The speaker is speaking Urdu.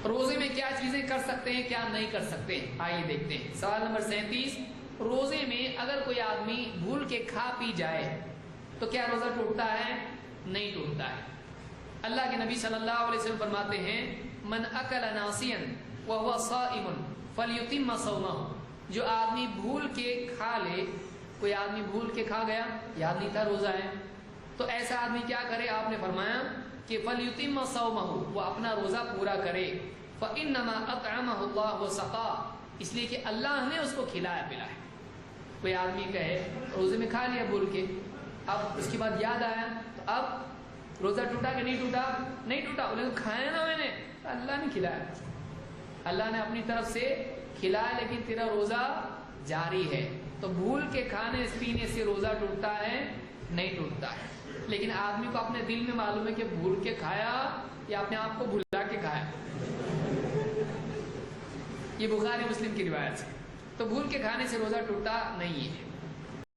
روزے میں کیا چیزیں کر سکتے ہیں کیا نہیں کر سکتے؟ آئیے دیکھتے ہیں۔ سوال نمبر 37، روزے میں اگر کوئی آدمی بھول کے کھا پی جائے تو کیا روزہ ٹوٹتا ہے؟ نہیں ٹوٹتا ہے۔ اللہ کے نبی صلی اللہ علیہ وسلم فرماتے ہیں من اکل ناسیا وهو صائم فلیتم صومہ، جو آدمی بھول کے کھا لے، کوئی آدمی بھول کے کھا گیا، یاد نہیں تھا روزہ ہے، تو ایسا آدمی کیا کرے؟ آپ نے فرمایا کہ فلیتم صومہ، وہ اپنا روزہ پورا کرے، فانما اطعمہ اللہ وسقاہ، اس لیے کہ اللہ نے اس کو کھلایا پلایا۔ کوئی آدمی کہے روزے میں کھا لیا بھول کے، اب اس کے بعد یاد آیا تو اب روزہ ٹوٹا کہ نہیں ٹوٹا؟ نہیں ٹوٹا، بولے کھایا نا میں نے، اللہ نے کھلایا، اللہ نے اپنی طرف سے کھلایا، لیکن تیرا روزہ جاری ہے۔ تو بھول کے کھانے پینے سے روزہ ٹوٹتا ہے؟ نہیں ٹوٹتا ہے۔ لیکن آدمی کو اپنے دل میں معلوم ہے کہ بھول کے کھایا یا اپنے آپ کو بھلا کے کھایا، یہ بخاری مسلم کی روایت ہے، تو بھول کے کھانے سے روزہ ٹوٹتا نہیں ہے۔